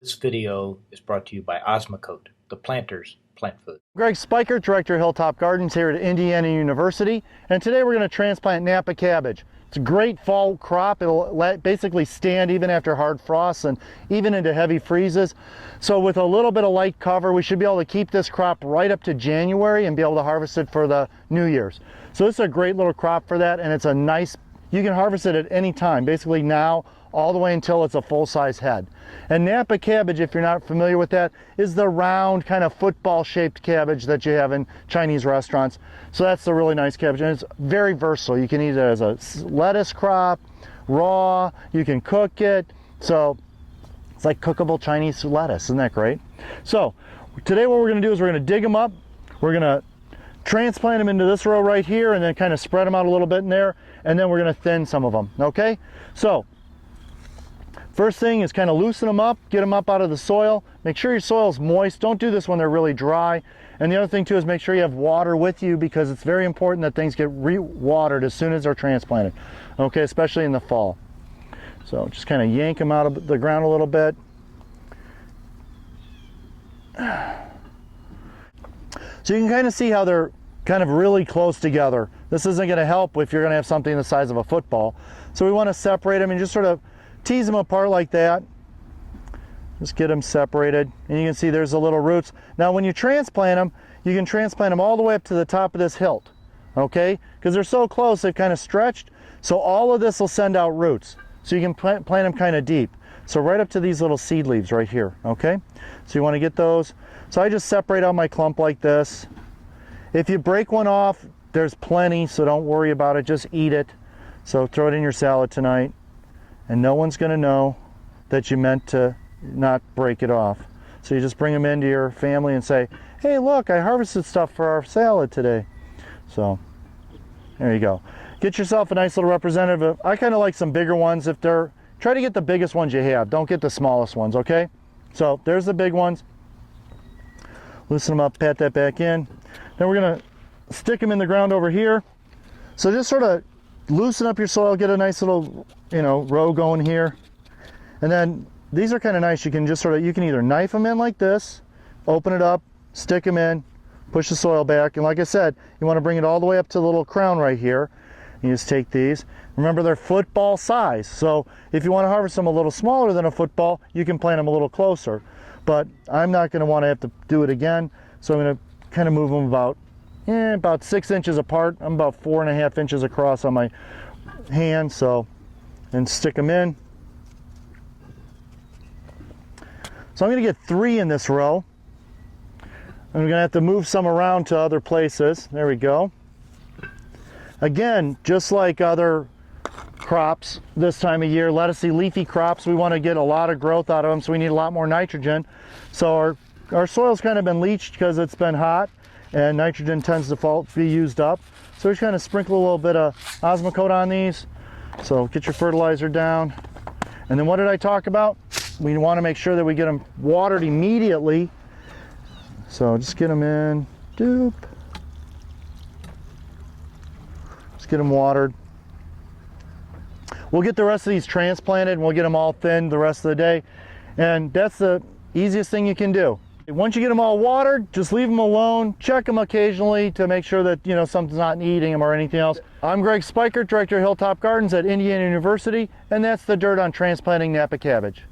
This video is brought to you by Osmocote, the planter's plant food. Greg Speichert, Director of Hilltop Gardens here at Indiana University, and today we're going to transplant Napa cabbage. It's a great fall crop. It'll basically stand even after hard frosts and even into heavy freezes. So with a little bit of light cover, we should be able to keep this crop right up to January and be able to harvest it for the New Year's. So this is a great little crop for that, and it's a nice, you can harvest it at any time, basically now all the way until it's a full-size head. And Napa cabbage, if you're not familiar with that, is the round kind of football-shaped cabbage that you have in Chinese restaurants. So that's a really nice cabbage, and it's very versatile. You can eat it as a lettuce crop, raw, you can cook it. So it's like cookable Chinese lettuce. Isn't that great? So today what we're going to do is we're going to dig them up. We're going to transplant them into this row right here and then kind of spread them out a little bit in there, and then we're going to thin some of them. Okay? So first thing is kind of loosen them up, get them up out of the soil. Make sure your soil is moist. Don't do this when they're really dry. And the other thing too is make sure you have water with you, because it's very important that things get re-watered as soon as they're transplanted. Okay, especially in the fall. So just kind of yank them out of the ground a little bit. So you can kind of see how they're kind of really close together. This isn't going to help if you're going to have something the size of a football. So we want to separate them and just sort of tease them apart like that. Just get them separated, and you can see there's the little roots. Now when you transplant them, you can transplant them all the way up to the top of this hilt, okay? Because they're so close, they've kind of stretched. So all of this will send out roots. So you can plant them kind of deep. So right up to these little seed leaves right here, okay? So you want to get those. So I just separate out my clump like this. If you break one off, there's plenty, so don't worry about it, just eat it. So throw it in your salad tonight, and no one's going to know that you meant to not break it off. So you just bring them into your family and say, hey look, I harvested stuff for our salad today. So there you go. Get yourself a nice little representative. I kind of like some bigger ones. If they're, try to get the biggest ones you have. Don't get the smallest ones, okay? So there's the big ones. Loosen them up, pat that back in. Then we're gonna stick them in the ground over here. So just sort of loosen up your soil, get a nice little, row going here. And then these are kind of nice. You can just you can either knife them in like this, open it up, stick them in, push the soil back. And like I said, you want to bring it all the way up to the little crown right here. You just take these. Remember, they're football size. So if you want to harvest them a little smaller than a football, you can plant them a little closer. But I'm not going to want to have to do it again. So I'm going to kind of move them about 6 inches apart. I'm about 4.5 inches across on my hand. So, and stick them in. So I'm going to get 3 in this row. I'm going to have to move some around to other places. There we go. Again, just like other crops this time of year, lettucey leafy crops, we want to get a lot of growth out of them, so we need a lot more nitrogen. So our soil's kind of been leached because it's been hot, and nitrogen tends to be used up. So we just kind of sprinkle a little bit of Osmocote on these. So get your fertilizer down. And then what did I talk about? We want to make sure that we get them watered immediately. So just get them in. Doop. Just get them watered. We'll get the rest of these transplanted and we'll get them all thinned the rest of the day. And that's the easiest thing you can do. Once you get them all watered, just leave them alone. Check them occasionally to make sure that something's not eating them or anything else. I'm Greg Speichert, Director of Hilltop Gardens at Indiana University, and that's the dirt on transplanting Napa cabbage.